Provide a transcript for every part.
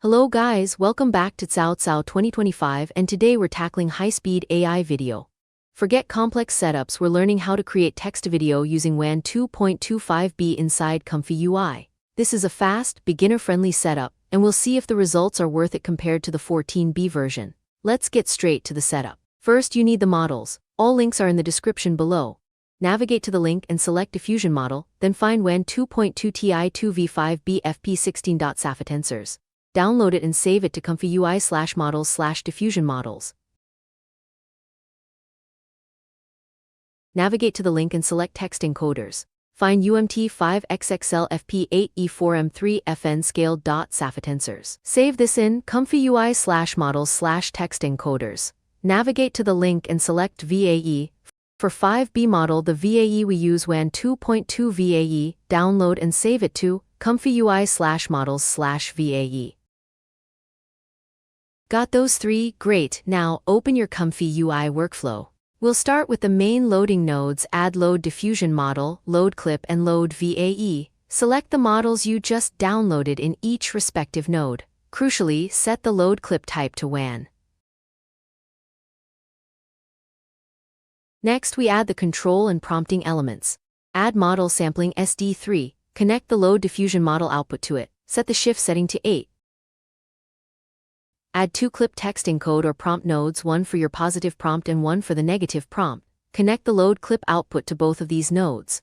Hello guys, welcome back to Cao 2025, and today we're tackling high-speed AI video. Forget complex setups, we're learning how to create text-to-video using Wan 2.25b inside ComfyUI. This is a fast, beginner-friendly setup, and we'll see if the results are worth it compared to the 14b version. Let's get straight to the setup. First, you need the models. All links are in the description below. Navigate to the link and select diffusion model, then find Wan 2.2 Ti 2v5b fp16.safa tensors. Download it and save it to ComfyUI/models/diffusion models. Navigate to the link and select text encoders. Find UMT5XXL FP8E4M3 FN scaled.safa tensors. Save this in ComfyUI/models/text encoders. Navigate to the link and select VAE. For 5B model, the VAE we use Wan 2.2 VAE. Download and save it to ComfyUI/models/VAE. Got those three? Great. Now, open your ComfyUI workflow. We'll start with the main loading nodes: add load diffusion model, load clip, and load VAE. Select the models you just downloaded in each respective node. Crucially, set the load clip type to Wan. Next, we add the control and prompting elements. Add model sampling SD3. Connect the load diffusion model output to it. Set the shift setting to 8. Add two clip text encode or prompt nodes, one for your positive prompt and one for the negative prompt. Connect the load clip output to both of these nodes.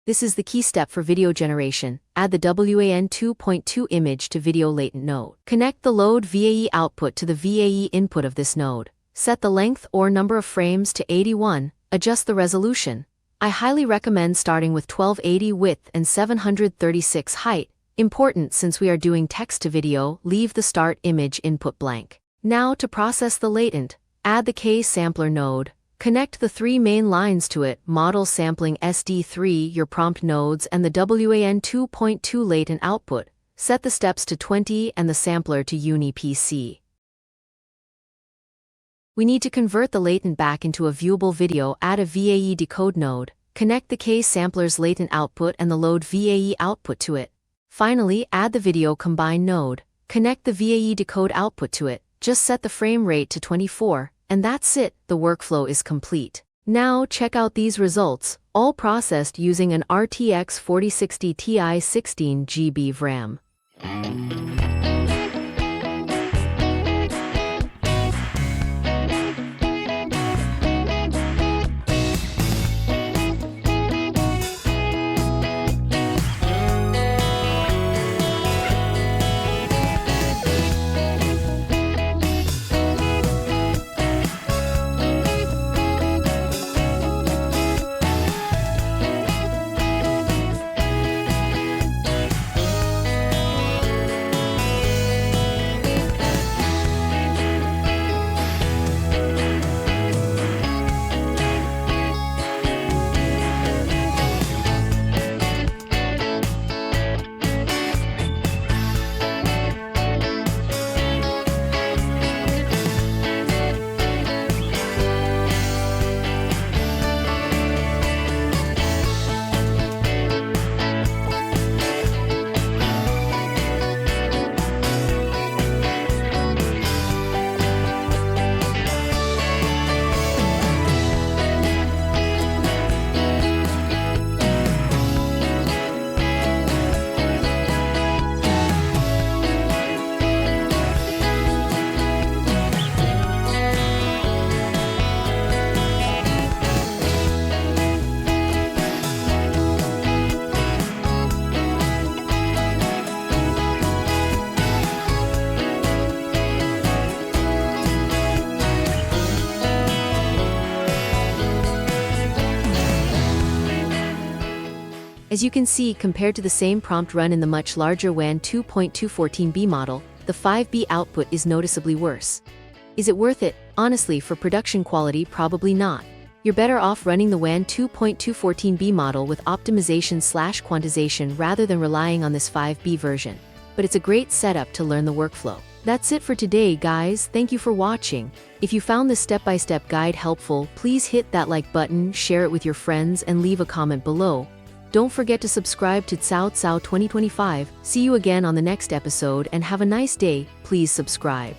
This is the key step for video generation. Add the Wan 2.2 image to video latent node. Connect the load VAE output to the VAE input of this node. Set the length or number of frames to 81. Adjust the resolution. I highly recommend starting with 1280 width and 736 height. Important, since we are doing text to video, leave the start image input blank. Now to process the latent, add the K sampler node. Connect the three main lines to it: model sampling SD3, your prompt nodes, and the Wan 2.2 latent output. Set the steps to 20 and the sampler to UniPC. We need to convert the latent back into a viewable video. Add a VAE decode node. Connect the K sampler's latent output and the load VAE output to it. Finally, add the video combine node. Connect the VAE decode output to it. Just set the frame rate to 24, and that's it, the workflow is complete. Now check out these results, all processed using an RTX 4060 Ti 16GB VRAM. As you can see, compared to the same prompt run in the much larger Wan 2.2 14b model, the 5b output is noticeably worse. Is it worth it? Honestly, for production quality, probably not. You're better off running the Wan 2.2 14b model with optimization/quantization rather than relying on this 5b version. But it's a great setup to learn the workflow. That's it for today, guys. Thank you for watching. If you found this step-by-step guide helpful, please hit that like button, share it with your friends, and leave a comment below. Don't forget to subscribe to Cao Cao 2025. See you again on the next episode and have a nice day. Please subscribe.